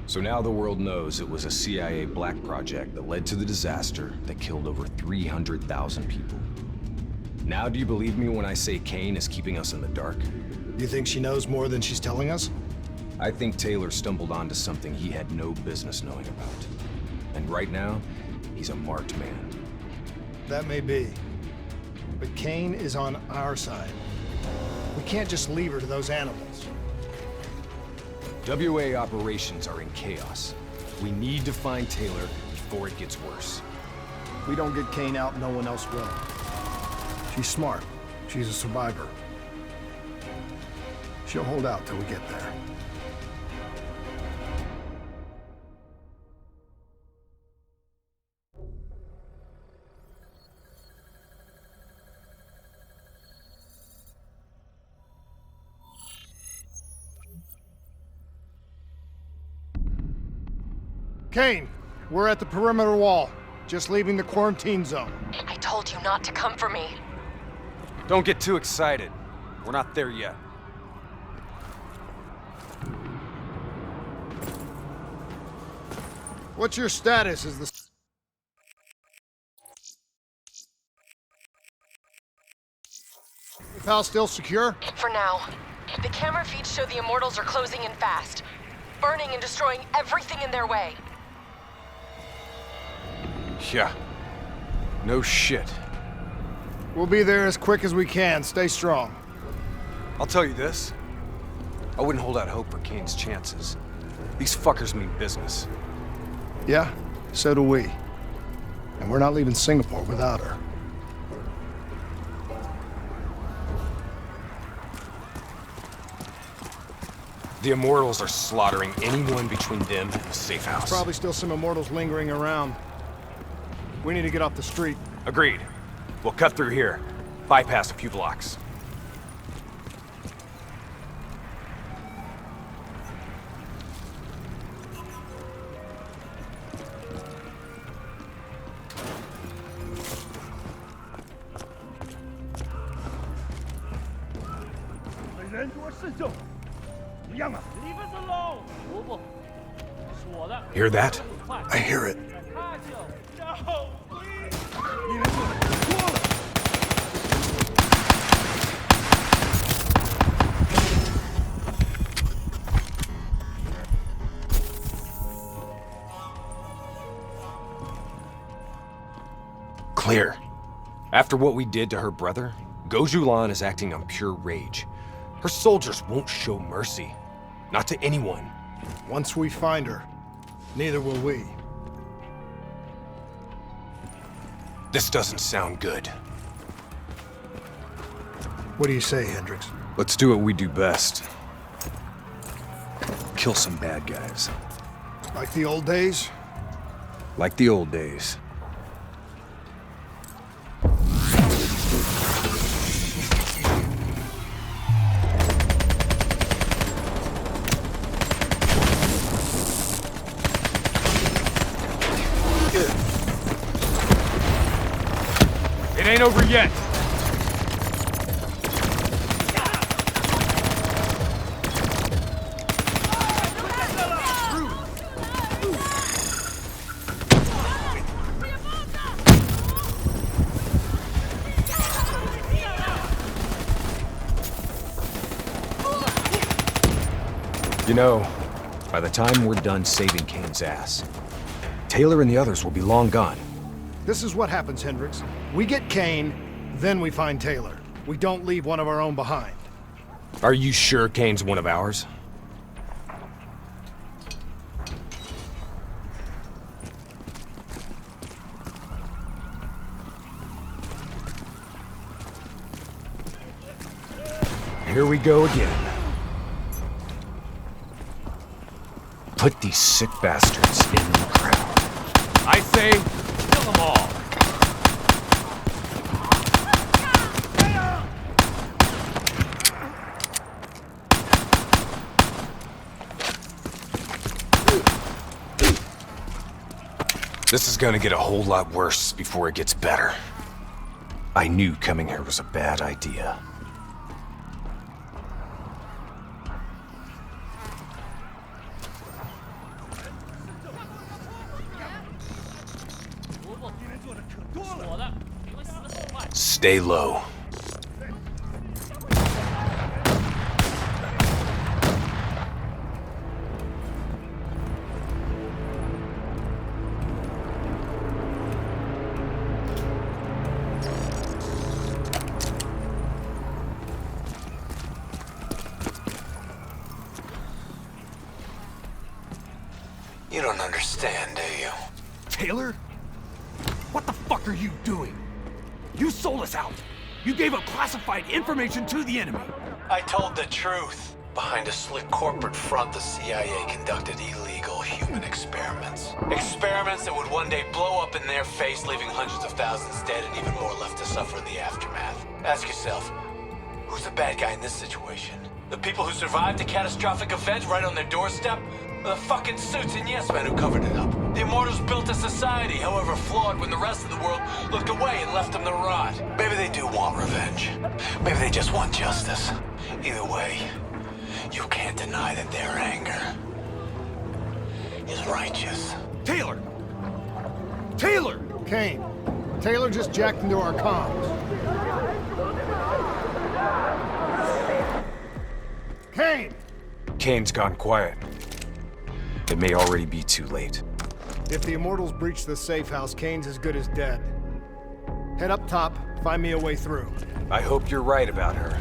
So now the world knows it was a CIA black project that led to the disaster that killed over 300,000 people. Now do you believe me when I say Kane is keeping us in the dark? You think she knows more than she's telling us? I think Taylor stumbled onto something he had no business knowing about. And right now, he's a marked man. That may be. But Kane is on our side. We can't just leave her to those animals. WA operations are in chaos. We need to find Taylor before it gets worse. If we don't get Kane out, no one else will. She's smart. She's a survivor. She'll hold out till we get there. Kane, we're at the perimeter wall, just leaving the quarantine zone. I told you not to come for me. Don't get too excited. We're not there yet. What's your status? Is the house still secure? For now. The camera feeds show the Immortals are closing in fast, burning and destroying everything in their way. Yeah. No shit. We'll be there as quick as we can. Stay strong. I'll tell you this. I wouldn't hold out hope for Kane's chances. These fuckers mean business. Yeah, so do we. And we're not leaving Singapore without her. The Immortals are slaughtering anyone between them and the safe house. Probably still some Immortals lingering around. We need to get off the street. Agreed. We'll cut through here. Bypass a few blocks. Hear that? I hear it. Clear. After what we did to her brother, Goju Lan is acting on pure rage. Her soldiers won't show mercy. Not to anyone. Once we find her, neither will we. This doesn't sound good. What do you say, Hendricks? Let's do what we do best. Kill some bad guys. Like the old days? Like the old days. It ain't over yet. You know, by the time we're done saving Kane's ass, Taylor and the others will be long gone. This is what happens, Hendricks. We get Kane, then we find Taylor. We don't leave one of our own behind. Are you sure Kane's one of ours? Here we go again. Put these sick bastards in the crowd. I say, kill them all. This is gonna get a whole lot worse before it gets better. I knew coming here was a bad idea. Stay low. You don't understand, do you? Taylor? What the fuck are you doing? You sold us out. You gave up classified information to the enemy. I told the truth. Behind a slick corporate front, the CIA conducted illegal human experiments. Experiments that would one day blow up in their face, leaving hundreds of thousands dead and even more left to suffer in the aftermath. Ask yourself, who's the bad guy in this situation? The people who survived a catastrophic event right on their doorstep? Or the fucking suits and yes men who covered it up? The Immortals built a society, however flawed, when the rest of the world looked away and left them to rot. Maybe they do want revenge. Maybe they just want justice. Either way, you can't deny that their anger is righteous. Taylor! Taylor! Kane, Taylor just jacked into our comms. Kane! Kane's gone quiet. It may already be too late. If the Immortals breach the safe house, Kane's as good as dead. Head up top, find me a way through. I hope you're right about her.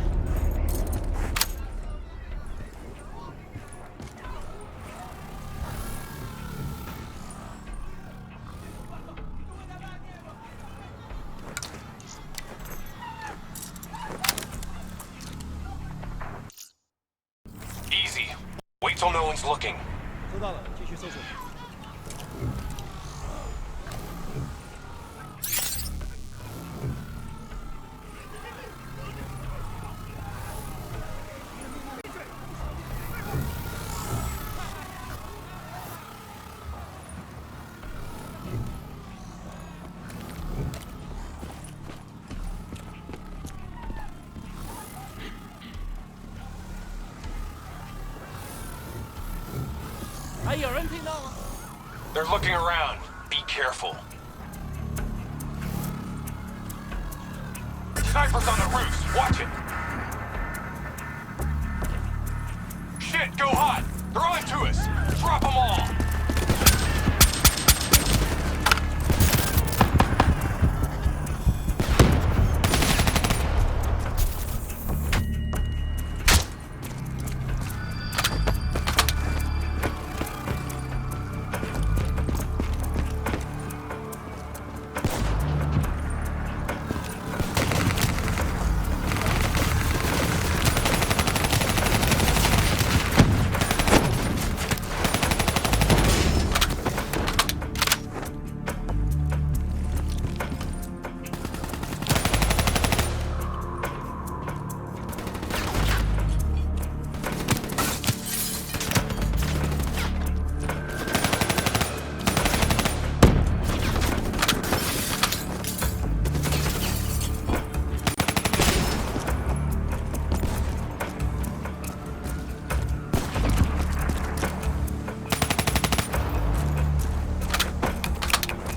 Easy. Wait till no one's looking. 收到了，继续搜索。 还有人听到吗？ They're looking around. Be careful. Snipers on the roofs. Watch it. Shit, go hot. They're on to us. Drop them all.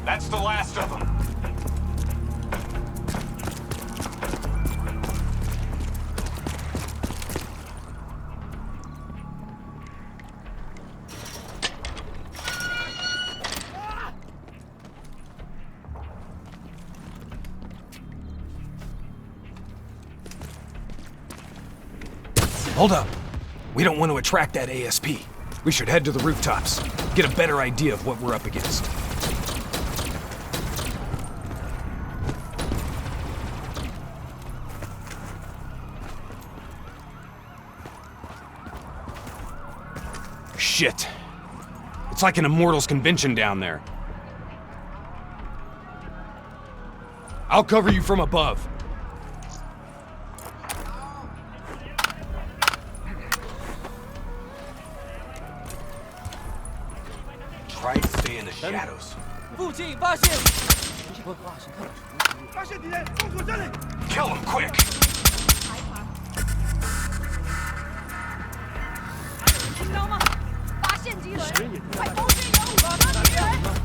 That's the last of them. Hold up. We don't want to attract that ASP. We should head to the rooftops, get a better idea of what we're up against. Shit. It's like an Immortals convention down there. I'll cover you from above. Try to stay in the shadows. 附近发现， Kill him quick! 听到吗？发现敌人，快通知有武装的敌人！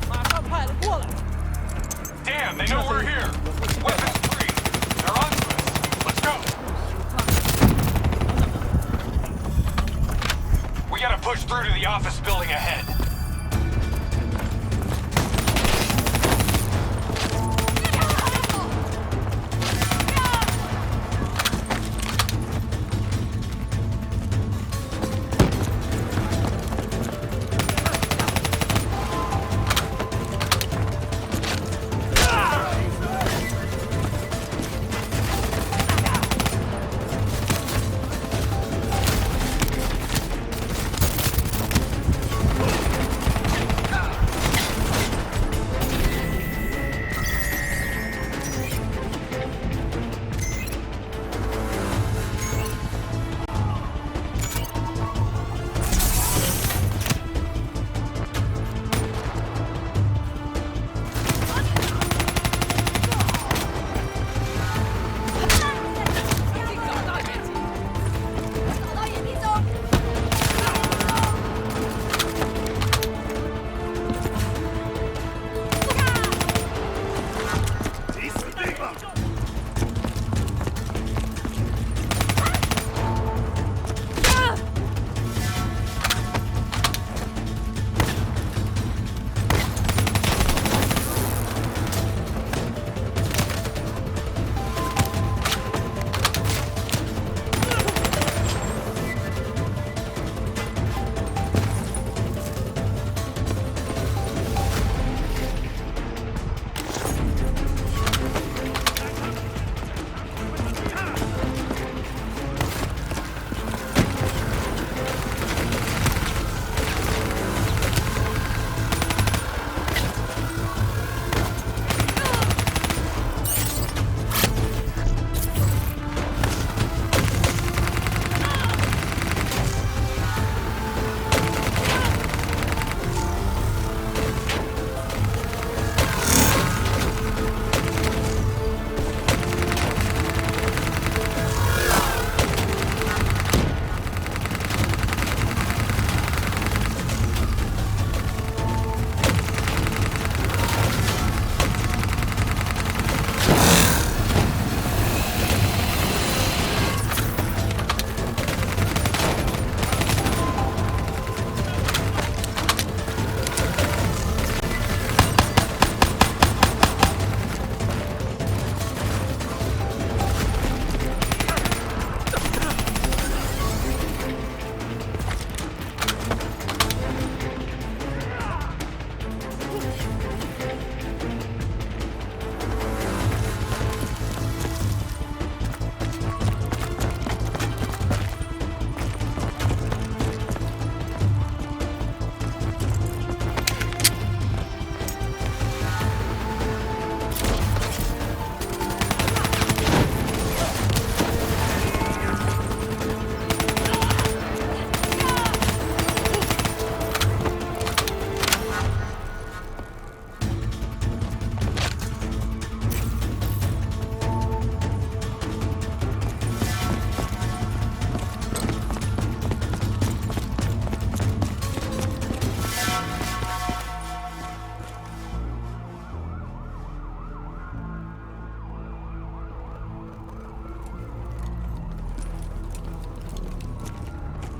马上派人过来。Damn, they know we're here. Weapons free. They're on to us. Let's go. We gotta push through to the office building ahead.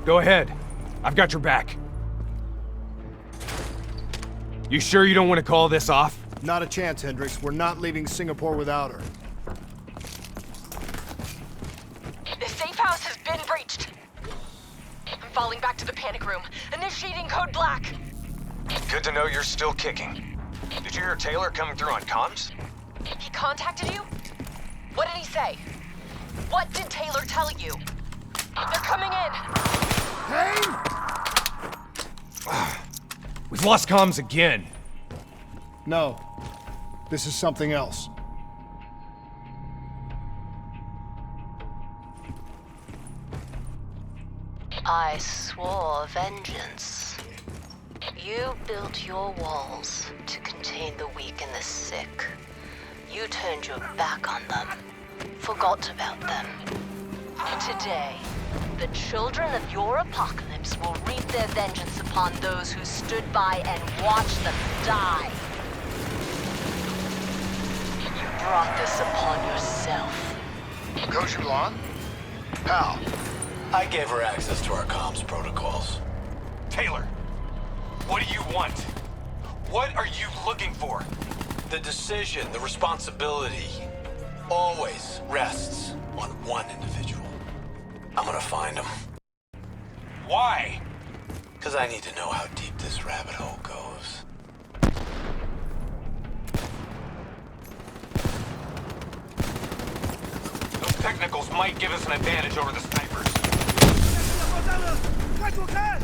Go ahead. I've got your back. You sure you don't want to call this off? Not a chance, Hendricks. We're not leaving Singapore without her. The safe house has been breached. I'm falling back to the panic room. Initiating code black. Good to know you're still kicking. Did you hear Taylor coming through on comms? He contacted you? What did he say? What did Taylor tell you? They're coming in! We've lost comms again. No. This is something else. I swore vengeance. You built your walls to contain the weak and the sick. You turned your back on them, forgot about them. Today, the children of your apocalypse will reap their vengeance upon those who stood by and watched them die. brought this upon yourself. Kosher Blonde? Pal. I gave her access to our comms protocols. Taylor, what do you want? What are you looking for? The decision, the responsibility, always rests on one individual. I'm gonna find him. Why? Because I need to know how deep this rabbit hole goes. Those technicals might give us an advantage over the snipers. 快躲开！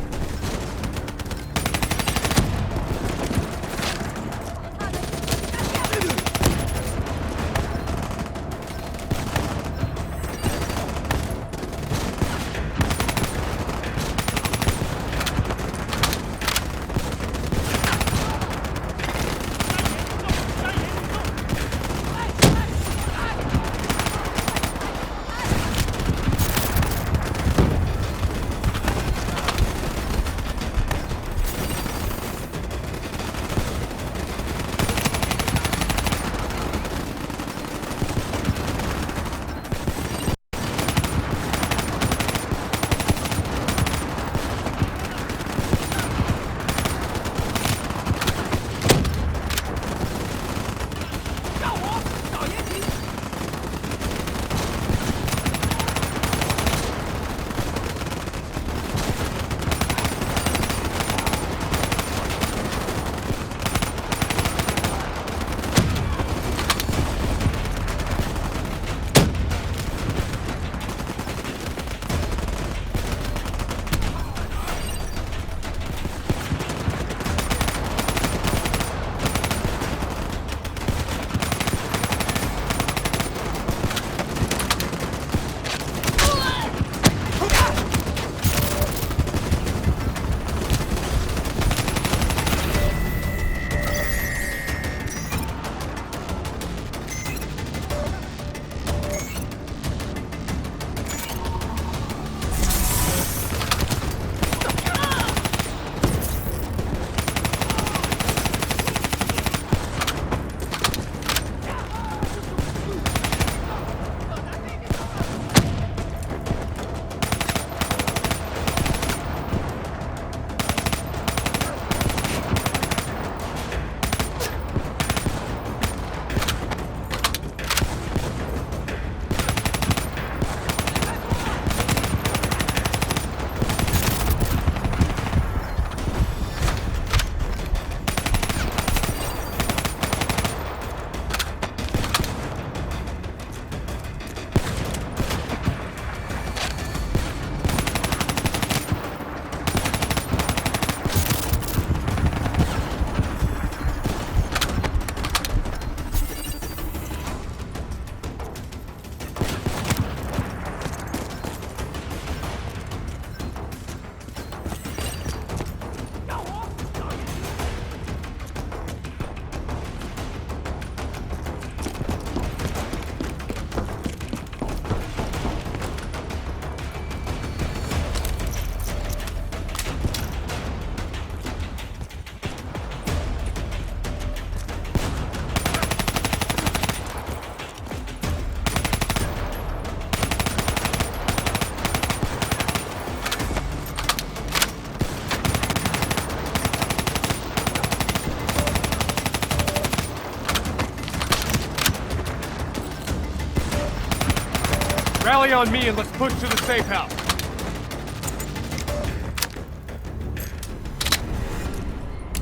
Rally on me and let's push to the safe house.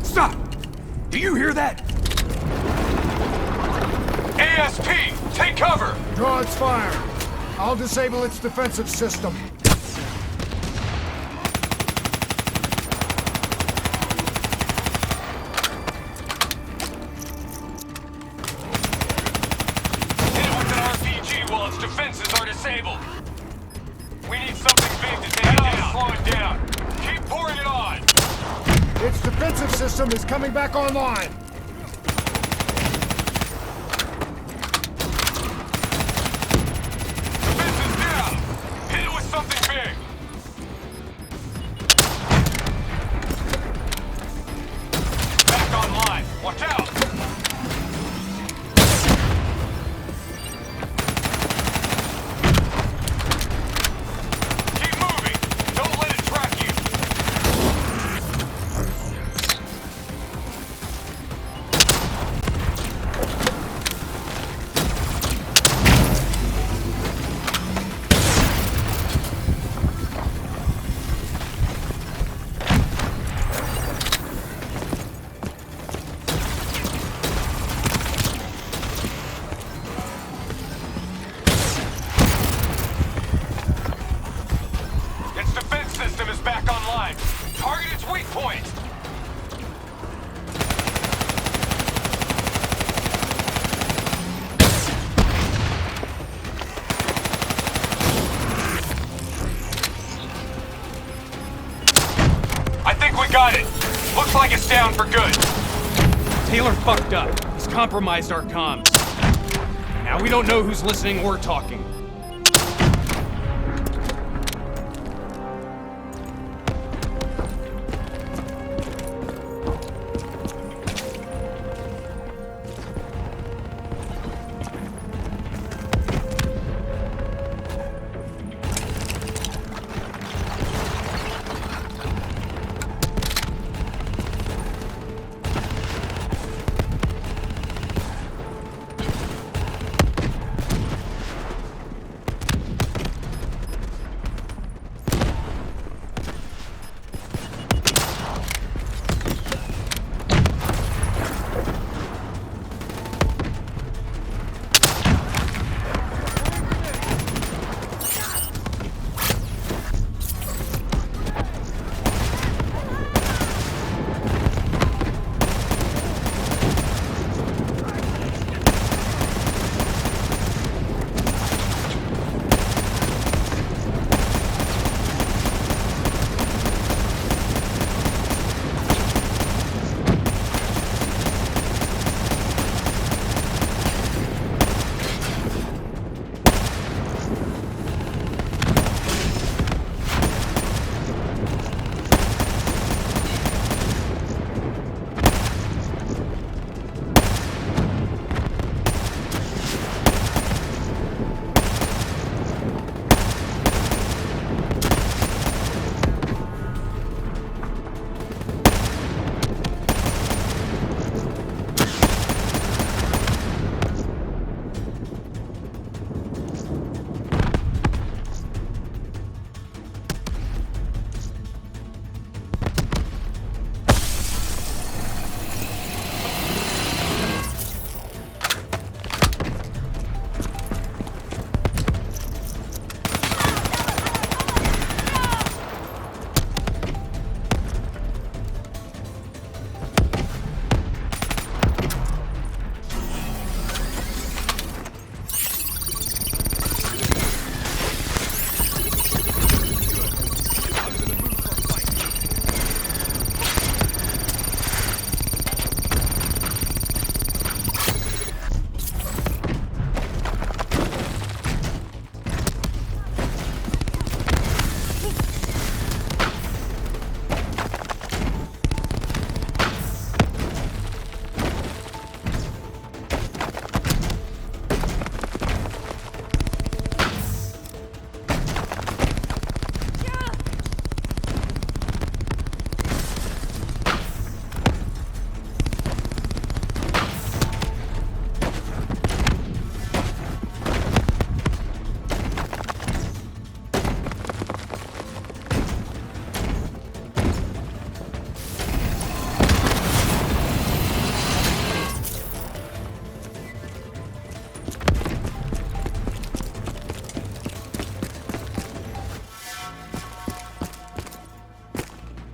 Stop! Do you hear that? ASP, take cover! Draw its fire. I'll disable its defensive system. Hit it with an RPG while its defenses are disabled. We need something big to take it down. Slow it down. Keep pouring it on. Its defensive system is coming back online. Defense is down. Hit it with something big. Back online. Watch out. Looks like it's down for good. Taylor fucked up. He's compromised our comms. Now we don't know who's listening or talking.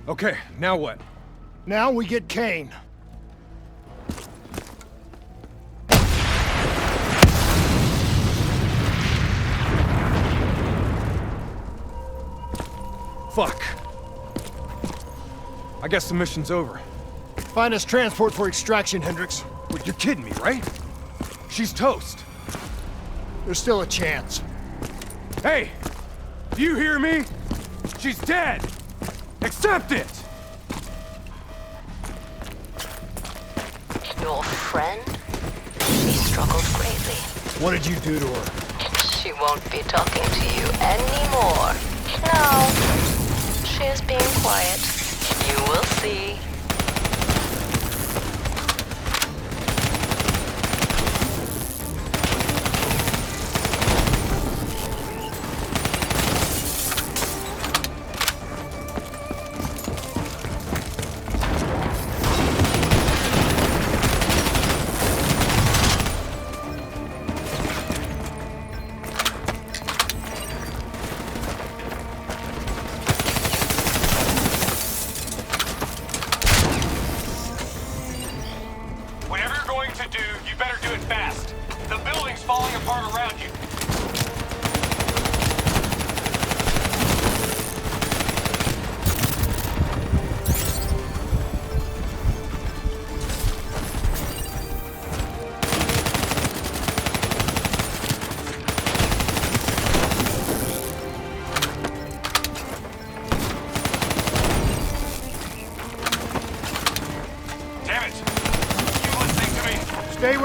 Okay, now what? Now we get Kane. Fuck. I guess the mission's over. Find us transport for extraction, Hendricks. Wait, you're kidding me, right? She's toast. There's still a chance. Hey! Do you hear me? She's dead! Accept it! Your friend? He struggled greatly. What did you do to her? She won't be talking to you anymore. No. She is being quiet. You will see.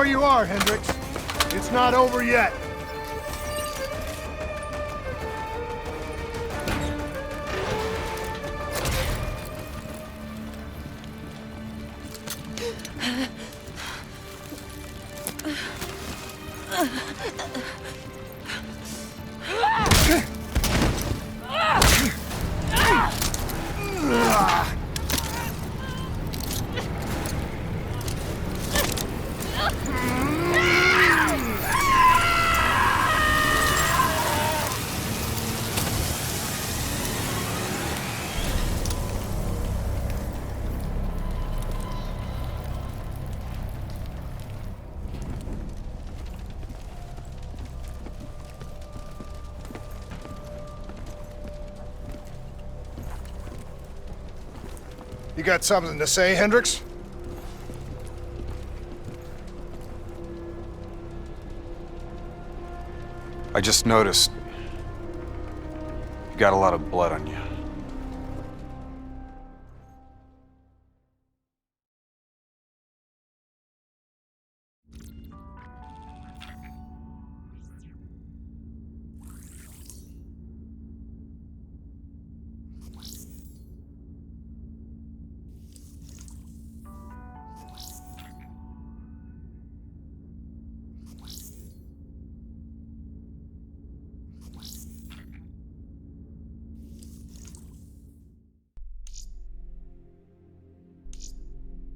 where you are, Hendricks. It's not over yet. You got something to say, Hendricks? I just noticed you got a lot of blood on you.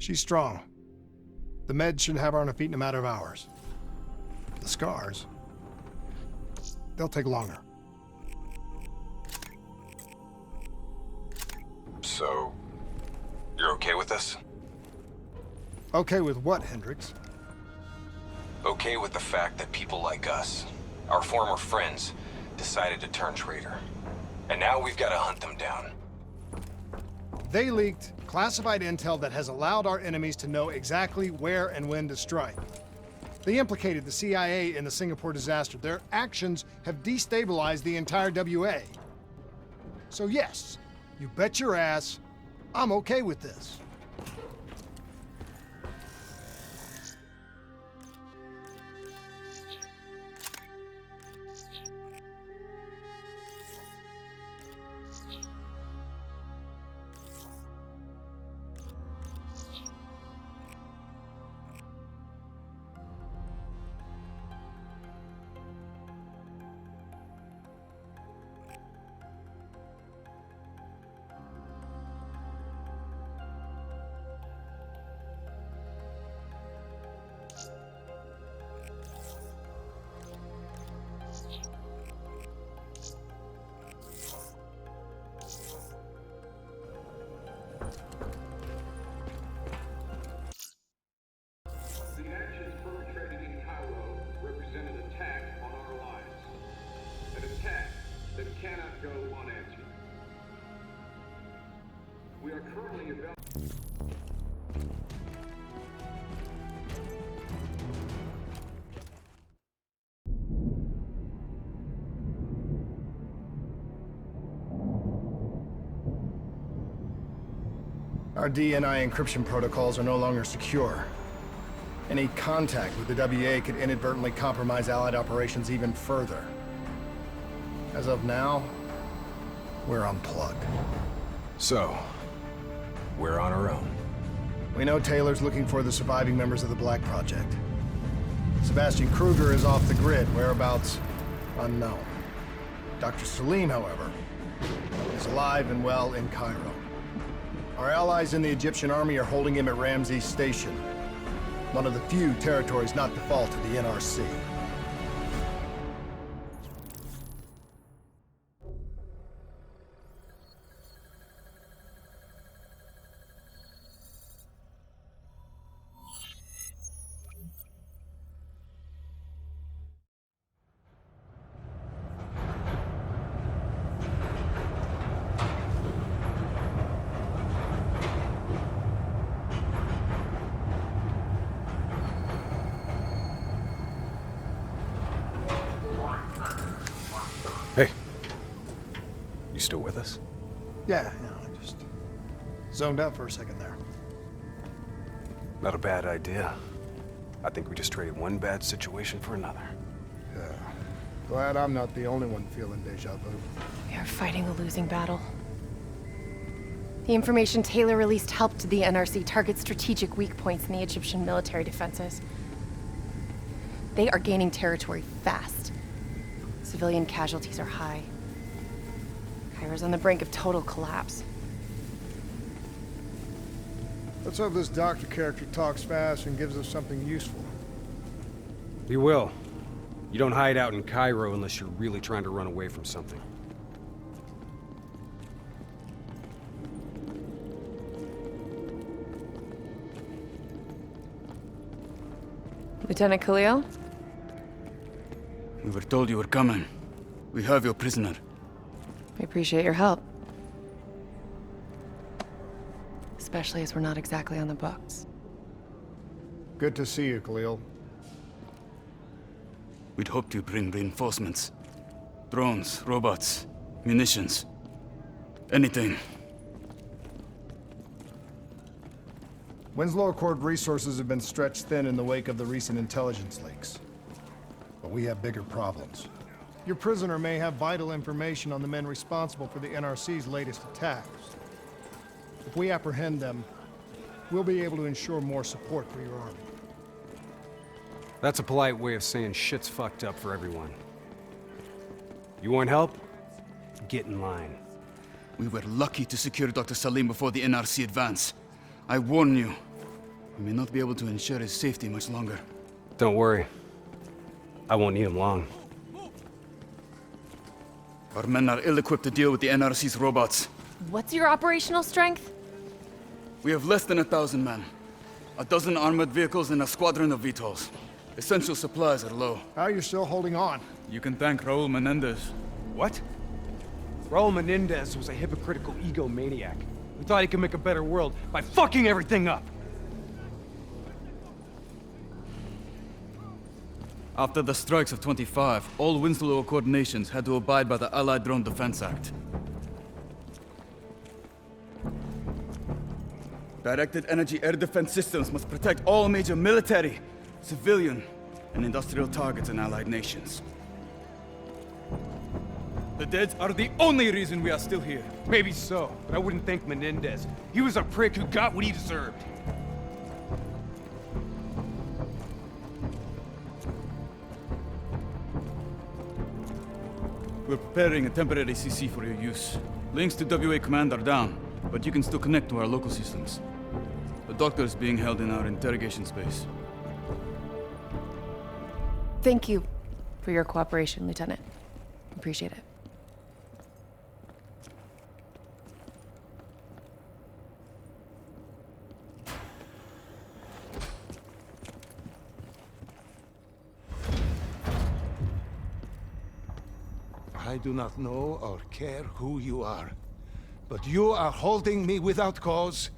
She's strong. The meds should have her on her feet in a matter of hours. The scars, they'll take longer. So, you're okay with this? Okay with what, Hendricks? Okay with the fact that people like us, our former friends, decided to turn traitor. And now we've got to hunt them down. They leaked classified intel that has allowed our enemies to know exactly where and when to strike. They implicated the CIA in the Singapore disaster. Their actions have destabilized the entire WA. So yes, you bet your ass, I'm okay with this. We are currently Our DNI encryption protocols are no longer secure. Any contact with the WA could inadvertently compromise Allied operations even further. As of now, we're unplugged. So, we're on our own. We know Taylor's looking for the surviving members of the Black Project. Sebastian Kruger is off the grid, whereabouts unknown. Dr. Salim, however, is alive and well in Cairo. Our allies in the Egyptian army are holding him at Ramses Station, one of the few territories not to fall to the NRC. Hey. You still with us? Yeah, I just zoned out for a second there. Not a bad idea. I think we just traded one bad situation for another. Yeah. Glad I'm not the only one feeling deja vu. We are fighting a losing battle. The information Taylor released helped the NRC target strategic weak points in the Egyptian military defenses. They are gaining territory fast. Civilian casualties are high. Cairo's on the brink of total collapse. Let's hope this doctor character talks fast and gives us something useful. He will. You don't hide out in Cairo unless you're really trying to run away from something. Lieutenant Khalil? We were told you were coming. We have your prisoner. We appreciate your help. Especially as we're not exactly on the books. Good to see you, Khalil. We'd hoped to bring reinforcements. Drones, robots, munitions. Anything. Winslow Accord resources have been stretched thin in the wake of the recent intelligence leaks. But we have bigger problems. Your prisoner may have vital information on the men responsible for the NRC's latest attacks. If we apprehend them, we'll be able to ensure more support for your army. That's a polite way of saying shit's fucked up for everyone. You want help? Get in line. We were lucky to secure Dr. Salim before the NRC advance. I warn you, we may not be able to ensure his safety much longer. Don't worry. I won't need him long. Our men are ill-equipped to deal with the NRC's robots. What's your operational strength? We have less than 1,000 men. 12 armored vehicles and a squadron of VTOLs. Essential supplies are low. How are you still holding on? You can thank Raul Menendez. What? Raul Menendez was a hypocritical egomaniac. He thought he could make a better world by fucking everything up. After the strikes of 25, all Winslow Accord nations had to abide by the Allied Drone Defense Act. Directed energy air defense systems must protect all major military, civilian, and industrial targets in Allied nations. The dead are the only reason we are still here. Maybe so, but I wouldn't thank Menendez. He was a prick who got what he deserved. We're preparing a temporary CC for your use. Links to WA Command are down, but you can still connect to our local systems. The doctor is being held in our interrogation space. Thank you for your cooperation, Lieutenant. Appreciate it. I do not know or care who you are, but you are holding me without cause,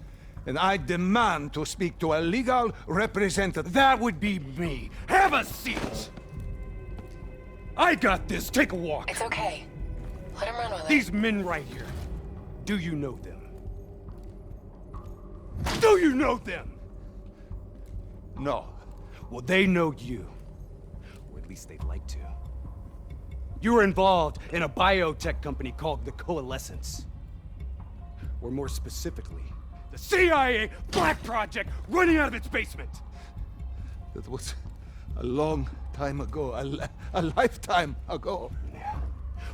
and I demand to speak to a legal representative. That would be me. Have a seat! I got this. Take a walk. It's okay. Let him run with it. These men right here. Do you know them? Do you know them? No. Well, they know you. Or at least they'd like to. You were involved in a biotech company called the Coalescence. Or more specifically, the CIA Black Project running out of its basement. That was a long time ago, a lifetime ago. Yeah.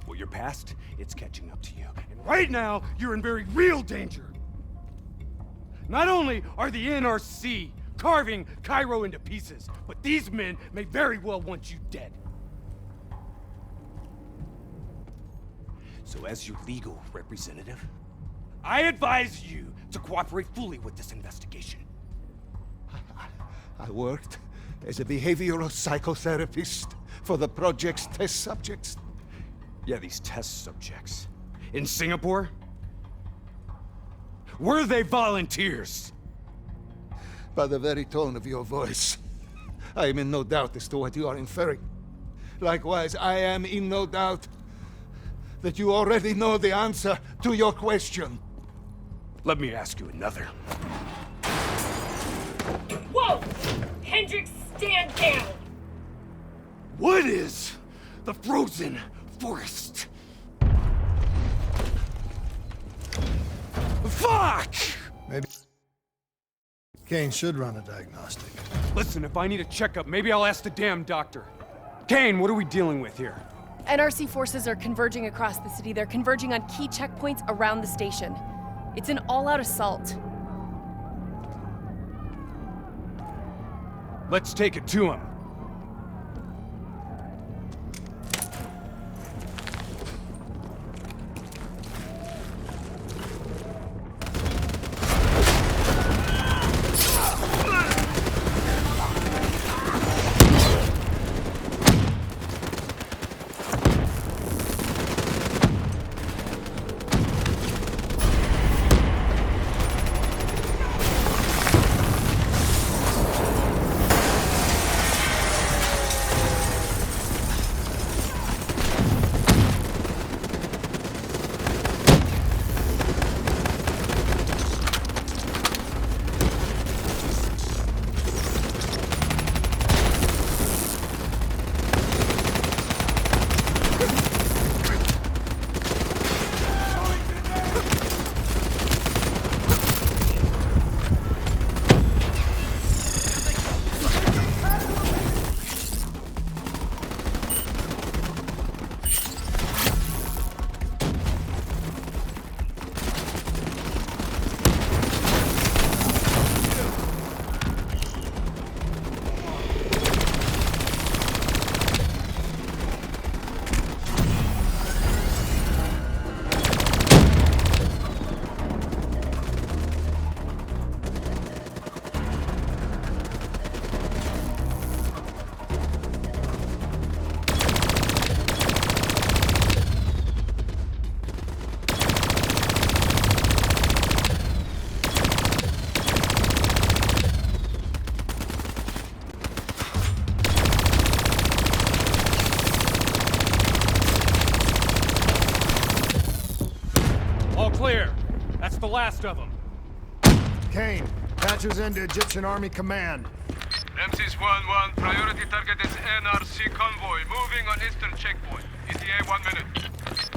Well, your past, it's catching up to you. And right now, you're in very real danger. Not only are the NRC carving Cairo into pieces, but these men may very well want you dead. So as your legal representative, I advise you to cooperate fully with this investigation. I worked as a behavioral psychotherapist for the project's test subjects. Yeah, these test subjects. In Singapore? Were they volunteers? By the very tone of your voice, I am in no doubt as to what you are inferring. Likewise, I am in no doubt that you already know the answer to your question. Let me ask you another. Whoa! Hendricks, stand down! What is the frozen forest? Fuck! Maybe Kane should run a diagnostic. Listen, if I need a checkup, maybe I'll ask the damn doctor. Kane, what are we dealing with here? NRC forces are converging across the city. They're converging on key checkpoints around the station. It's an all-out assault. Let's take it to him. The last of them. Kane, patches into Egyptian Army Command. MC's 1-1, priority target is NRC convoy, moving on eastern checkpoint. ETA 1 minute.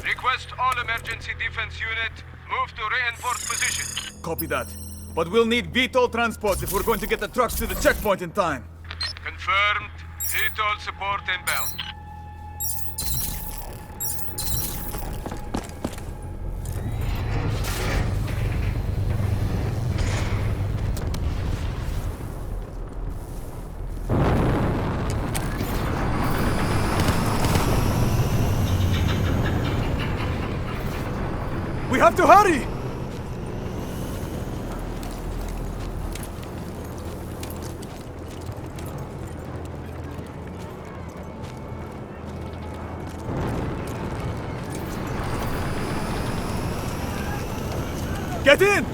Request all emergency defense unit, move to reinforced position. Copy that. But we'll need VTOL transport if we're going to get the trucks to the checkpoint in time. Confirmed. VTOL support inbound. We have to hurry! Get in!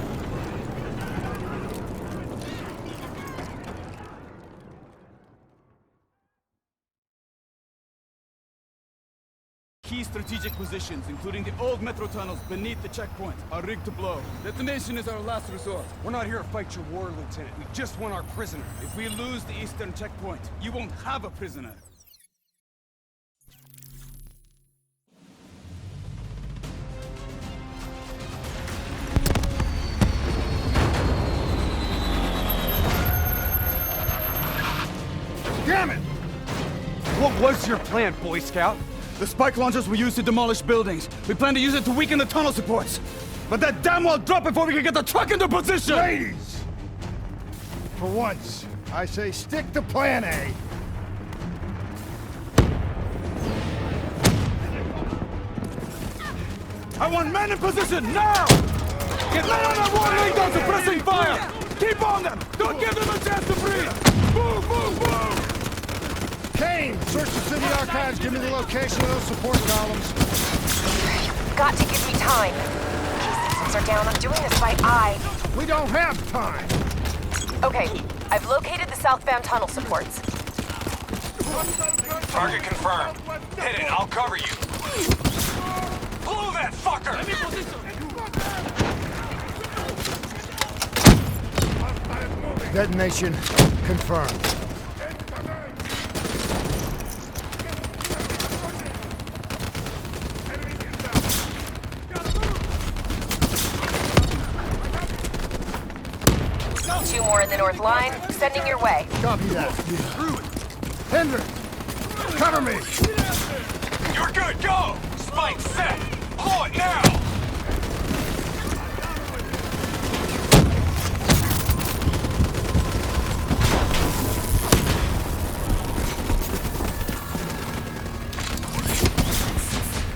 Key strategic positions, including the old metro tunnels beneath the checkpoint, are rigged to blow. Detonation is our last resort. We're not here to fight your war, Lieutenant. We just want our prisoner. If we lose the eastern checkpoint, you won't have a prisoner. Damn it! What was your plan, Boy Scout? The spike launchers were used to demolish buildings. We plan to use it to weaken the tunnel supports. But that damn well dropped before we can get the truck into position! Ladies! For once, I say stick to plan A. I want men in position, now! Get men on that one lead down, suppressing fire! Keep on them! Don't give them a chance to breathe! Move, move, move! Kane, search the city archives. Give me the location of those support columns. Got to give me time. These systems are down. I'm doing this by eye. We don't have time. Okay, I've located the southbound tunnel supports. Target confirmed. Hit it, I'll cover you. Blow that fucker! Detonation confirmed. 2 more in the north line. Sending your way. Copy that. Hendrik, cover me! You're good, go! Spike set! Pull it now!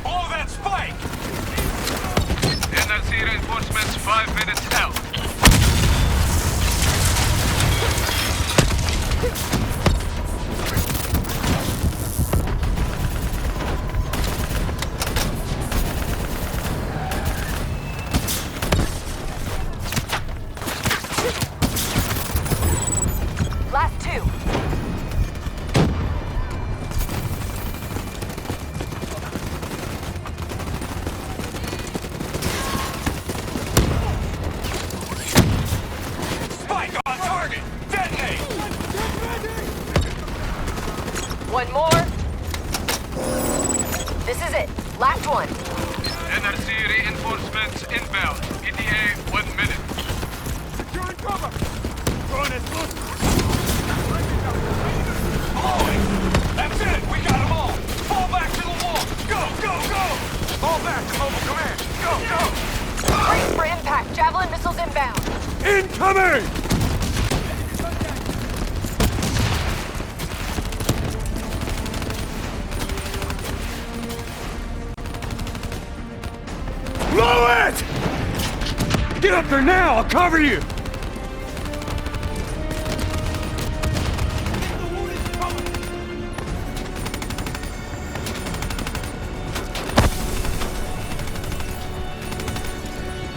Blow that spike! NRC reinforcements 5 minutes out. Last 2. Spike on target! Detonate! One more. This is it. Last one. NRC reinforcements inbound. ETA 1 minute. Securing cover! Throwing it loose! Blowing! That's it! We got them all! Fall back to the wall! Go, go, go! Fall back to mobile command! Go, go! Brace for impact. Javelin missiles inbound. Incoming! Blow it! Get up there now! I'll cover you!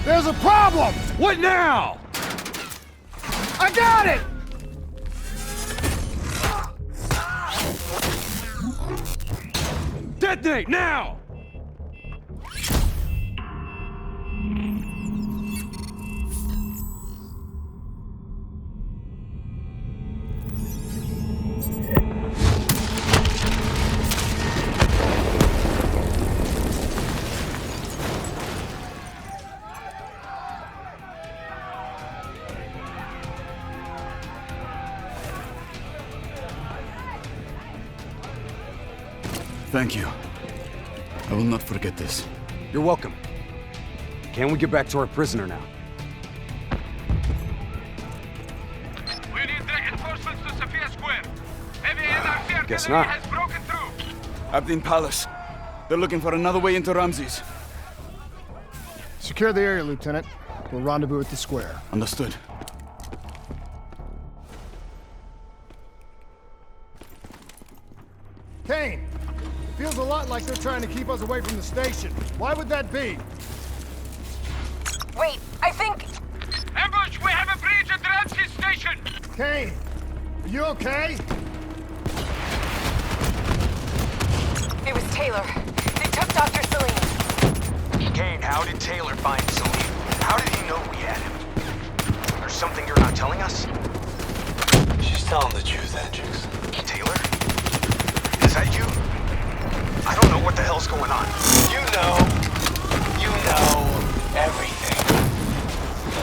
There's a problem! What now? I got it! Detonate now! Thank you. I will not forget this. You're welcome. Can we get back to our prisoner now? We need reinforcements to Sophia Square. Heavy NRC Guess artillery not. has broken through. Abdin Palace. They're looking for another way into Ramses. Secure the area, Lieutenant. We'll rendezvous at the square. Understood. Kane! Feels a lot like they're trying to keep us away from the station. Why would that be? Wait, I think... Ambush! We have a breach at Ramses Station! Kane! Are you okay? It was Taylor. They took Dr. Salim. Kane, how did Taylor find Salim? How did he know we had him? There's something you're not telling us? She's telling the truth, Hendricks. Taylor? Is that you? I don't know what the hell's going on. You know everything.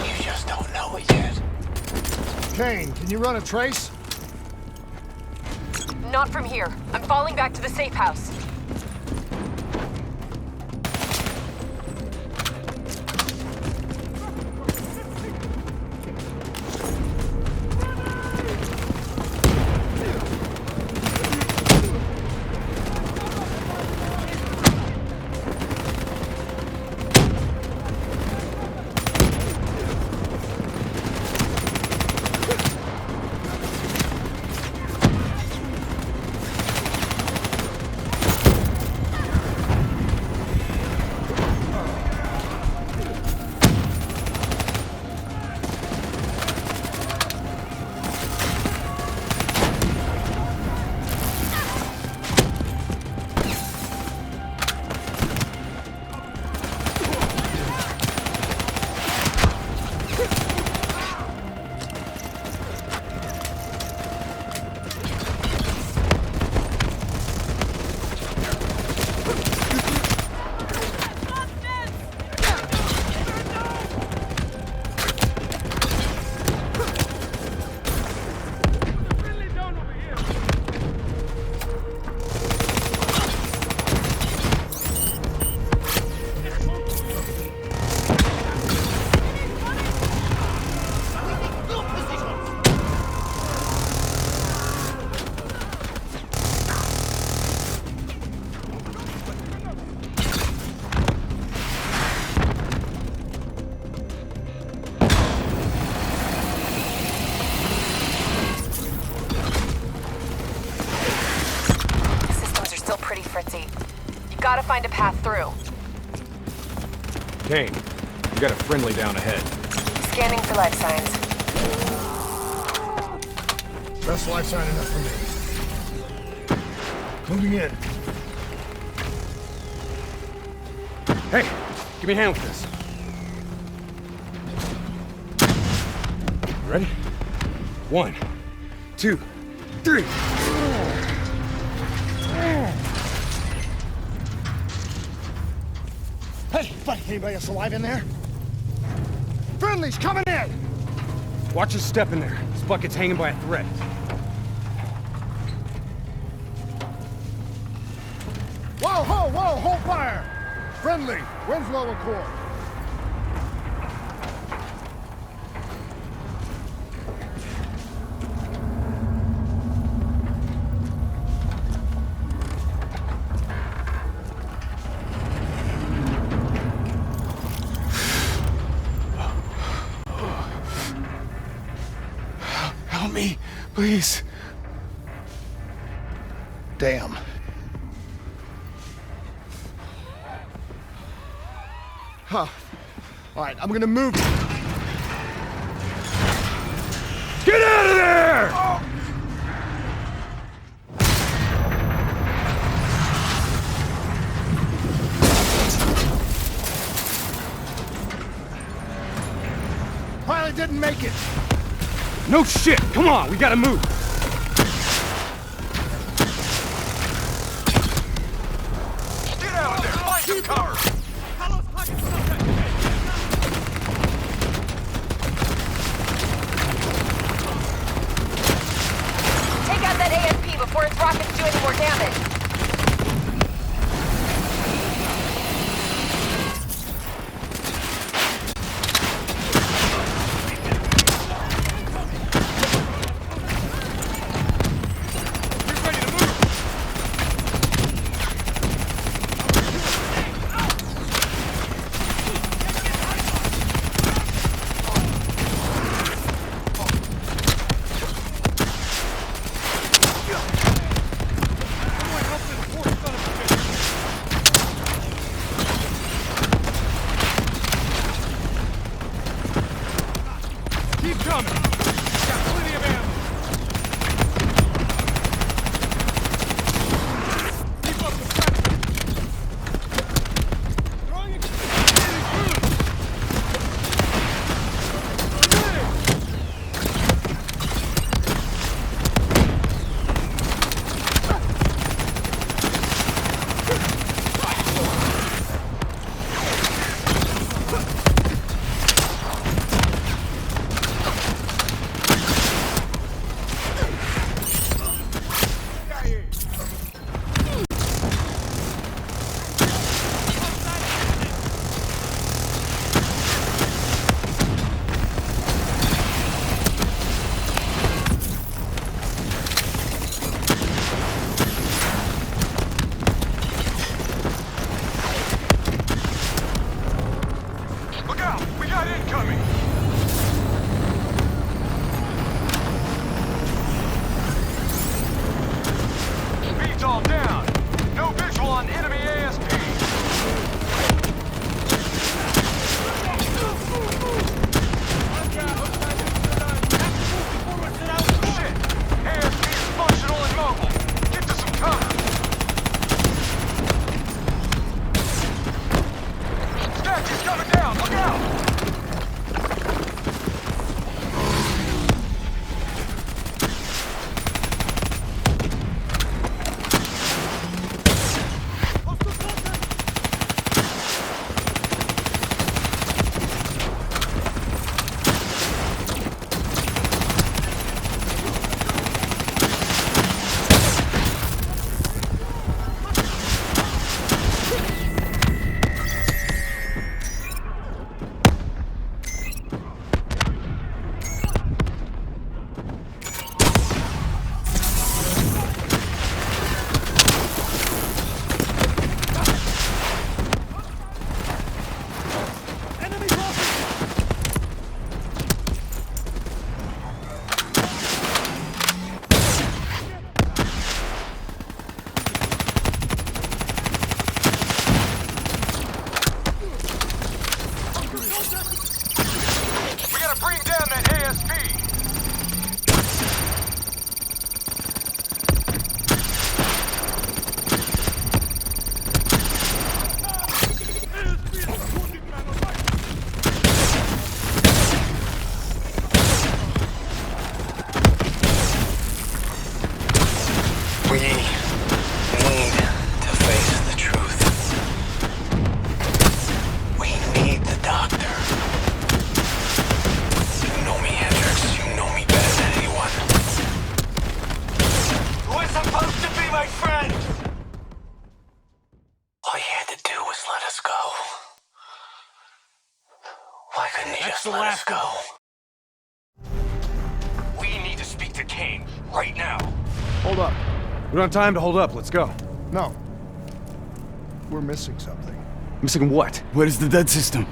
You just don't know it yet. Kane, can you run a trace? Not from here. I'm falling back to the safe house. Gotta find a path through. Kane, we got a friendly down ahead. Scanning for life signs. That's life sign enough for me. Moving in. Hey, give me a hand with this. Ready? 1, 2, 3. Hey, buddy, anybody else alive in there? Friendly's coming in! Watch your step in there. This bucket's hanging by a thread. Whoa, hold fire! Friendly, Winslow Accord. Help me, please. Damn. Huh. All right, I'm gonna move. Get out of there! Pilot didn't make it. No shit! Come on, we gotta move! Get out of there! Find some cover! Take out that ASP before its rockets do any more damage. just let us go? Why couldn't you just let us go? We need to speak to Kane, right now. Hold up. We don't have time to hold up, let's go. No. We're missing something. Missing what? Where is the dead system?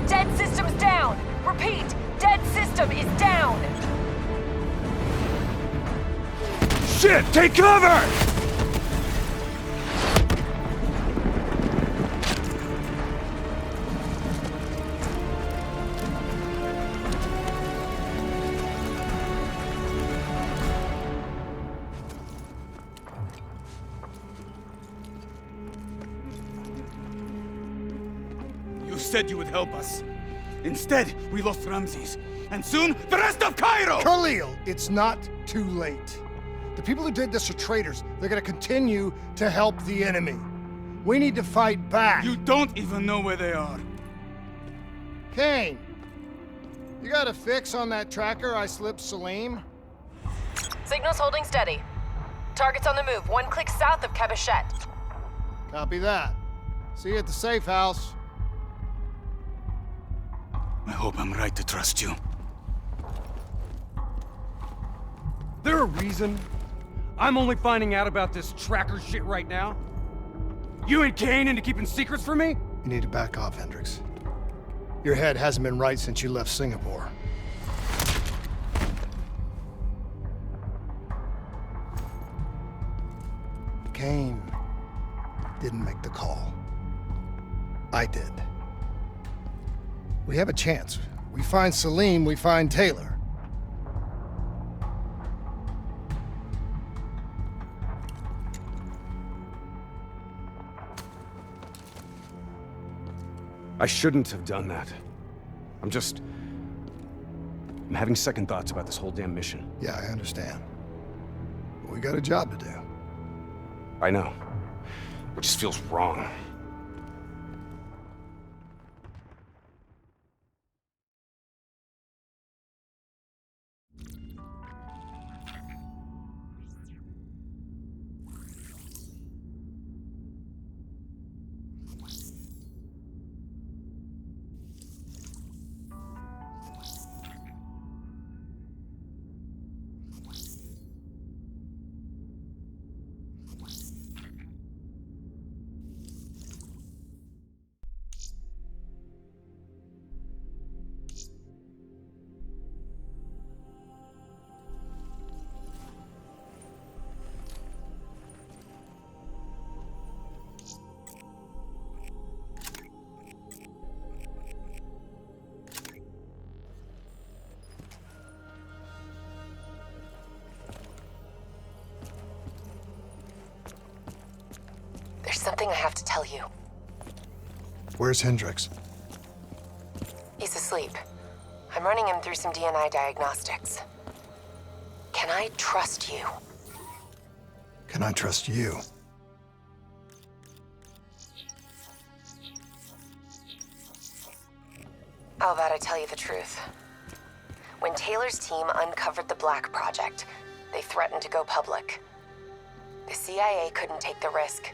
Dead system's down! Repeat, dead system is down! Shit! Take cover! You said you would help us. Instead, we lost Ramses. And soon, the rest of Cairo! Khalil, it's not too late. The people who did this are traitors. They're gonna continue to help the enemy. We need to fight back. You don't even know where they are. Kane, you got a fix on that tracker I slipped Salim? Signal's holding steady. Target's on the move, 1 click south of Cabochette. Copy that. See you at the safe house. I hope I'm right to trust you. There a reason I'm only finding out about this tracker shit right now? You and Kane into keeping secrets from me? You need to back off, Hendricks. Your head hasn't been right since you left Singapore. Kane didn't make the call. I did. We have a chance. We find Salim, we find Taylor. I shouldn't have done that. I'm having second thoughts about this whole damn mission. Yeah, I understand. But we got a job to do. I know. It just feels wrong. There's something I have to tell you. Where's Hendricks? He's asleep. I'm running him through some DNI diagnostics. Can I trust you? Can I trust you? How about I tell you the truth? When Taylor's team uncovered the Black Project, they threatened to go public. The CIA couldn't take the risk.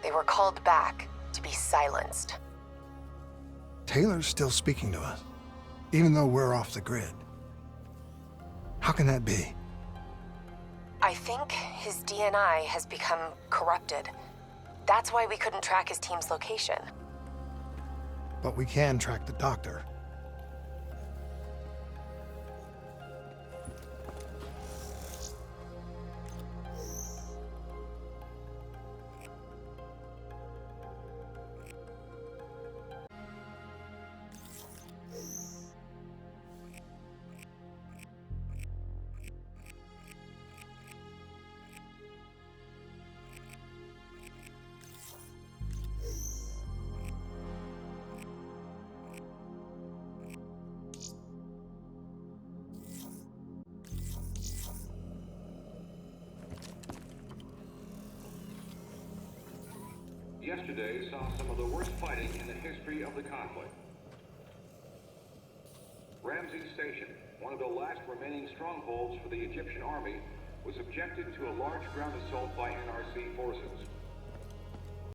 They were called back to be silenced. Taylor's still speaking to us, even though we're off the grid. How can that be? I think his DNI has become corrupted. That's why we couldn't track his team's location. But we can track the doctor. Yesterday saw some of the worst fighting in the history of the conflict. Ramses Station, one of the last remaining strongholds for the Egyptian army, was subjected to a large ground assault by NRC forces.